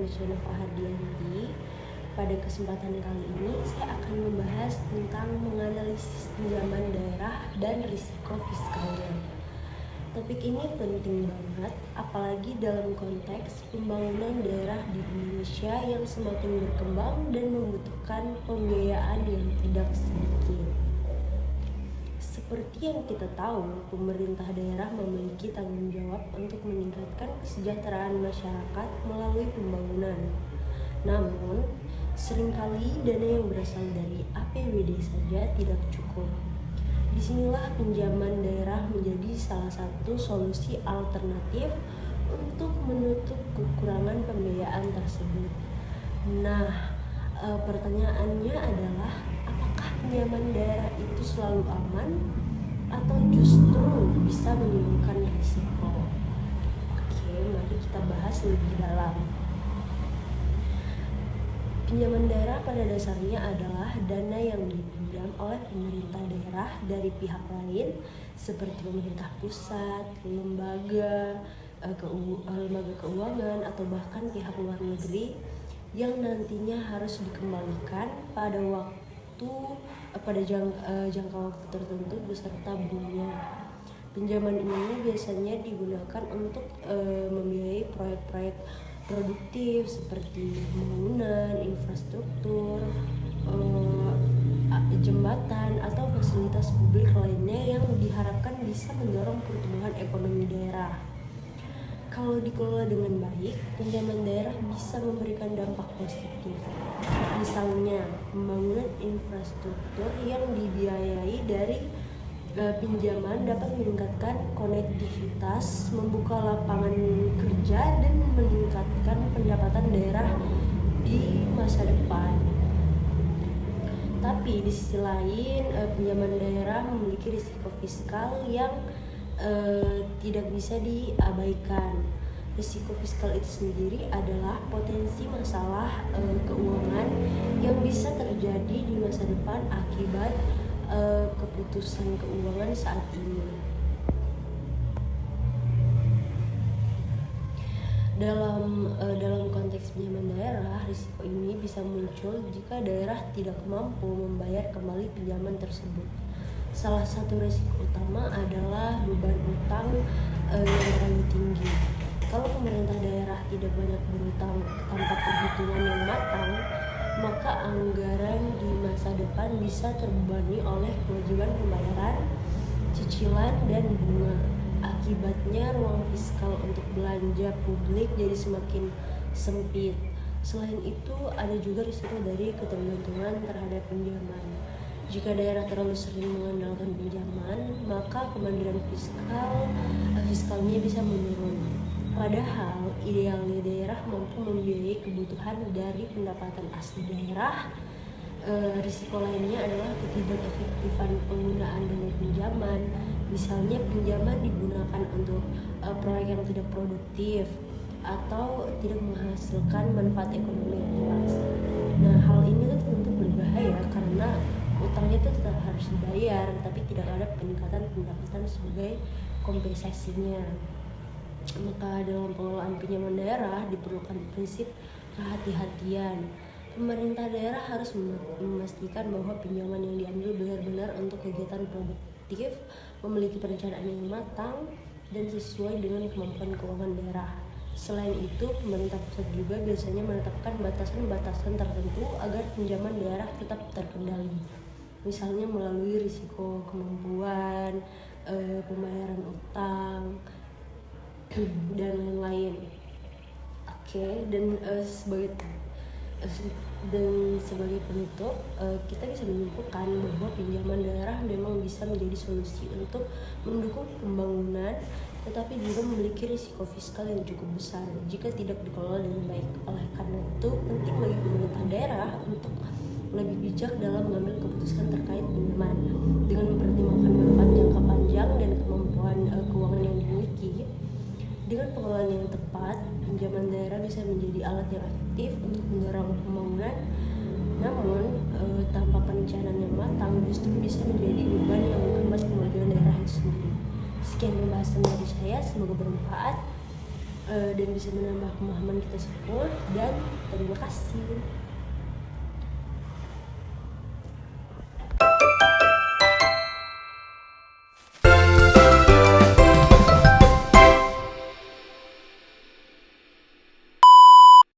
Nursyana Fahardianti. Pada kesempatan kali ini saya akan membahas tentang menganalisis pinjaman daerah dan risiko fiskalnya. Topik ini penting banget, apalagi dalam konteks pembangunan daerah di Indonesia yang semakin berkembang dan membutuhkan pembiayaan yang tidak sedikit. Seperti yang kita tahu, pemerintah daerah memiliki tanggung jawab untuk meningkatkan kesejahteraan masyarakat melalui pembangunan. Namun, seringkali dana yang berasal dari APBD saja tidak cukup. Disinilah pinjaman daerah menjadi salah satu solusi alternatif untuk menutup kekurangan pembiayaan tersebut. Nah, pertanyaannya adalah, apakah pinjaman daerah itu selalu aman atau justru bisa menimbulkan risiko? Oke, mari kita bahas lebih dalam. Pinjaman daerah pada dasarnya adalah dana yang dipinjam oleh pemerintah daerah dari pihak lain seperti pemerintah pusat, lembaga keuangan atau bahkan pihak luar negeri yang nantinya harus dikembalikan pada jangka waktu tertentu beserta bunganya. Pinjaman ini biasanya digunakan untuk membiayai proyek-proyek produktif seperti pembangunan infrastruktur, jembatan atau fasilitas publik lainnya yang diharapkan bisa mendorong pertumbuhan ekonomi daerah. Kalau dikelola dengan baik, pinjaman daerah bisa memberikan dampak positif. Misalnya, pembangunan infrastruktur yang dibiayai dari pinjaman dapat meningkatkan konektivitas, membuka lapangan kerja, dan meningkatkan pendapatan daerah di masa depan. Tapi di sisi lain, pinjaman daerah memiliki risiko fiskal yang tidak bisa diabaikan. Risiko fiskal itu sendiri adalah potensi masalah keuangan yang bisa terjadi di masa depan akibat keputusan keuangan saat ini. Dalam konteks pinjaman daerah, risiko ini bisa muncul jika daerah tidak mampu membayar kembali pinjaman tersebut. Salah satu risiko utama adalah beban utang yang terlalu tinggi. Kalau pemerintah daerah tidak banyak berutang tanpa perhitungan yang matang, maka anggaran di masa depan bisa terbebani oleh kewajiban pembayaran, cicilan, dan bunga. Akibatnya ruang fiskal untuk belanja publik jadi semakin sempit. Selain itu, ada juga risiko dari ketergantungan terhadap pinjaman. Jika daerah terlalu sering mengandalkan pinjaman, maka kemandirian fiskalnya bisa menurun. Padahal idealnya daerah mampu membiayai kebutuhan dari pendapatan asli daerah. Risiko lainnya adalah ketidakefektifan penggunaan dana pinjaman. Misalnya pinjaman digunakan untuk proyek yang tidak produktif atau tidak menghasilkan manfaat ekonomi yang jelas. Nah, hal ini tentu berbahaya karena utangnya itu tetap harus dibayar, tapi tidak ada peningkatan pendapatan sebagai kompensasinya. Maka dalam pengelolaan pinjaman daerah diperlukan prinsip kehati-hatian. Pemerintah daerah harus memastikan bahwa pinjaman yang diambil benar-benar untuk kegiatan produktif, memiliki perencanaan yang matang, dan sesuai dengan kemampuan keuangan daerah. Selain itu, pemerintah pusat juga biasanya menetapkan batasan-batasan tertentu agar pinjaman daerah tetap terkendali. Misalnya melalui risiko kemampuan, pembayaran utang, dan lain-lain. Sebagai penutup, kita bisa menyimpulkan bahwa pinjaman daerah memang bisa menjadi solusi untuk mendukung pembangunan, tetapi juga memiliki risiko fiskal yang cukup besar jika tidak dikelola dengan baik. Oleh karena itu, penting bagi pemerintah daerah untuk lebih bijak dalam mengambil keputusan terkait pinjaman dengan mempertimbangkan manfaat jangka panjang dan kemampuan keuangan yang dimiliki. Dengan pengelolaan yang tepat, pinjaman daerah bisa menjadi alat yang efektif untuk mendorong pembangunan. Namun, tanpa perencanaan yang matang justru bisa menjadi beban yang menghambat kemajuan daerah itu sendiri. Sekian pembahasan dari saya, semoga bermanfaat. dan bisa menambah pemahaman kita semua. Dan terima kasih.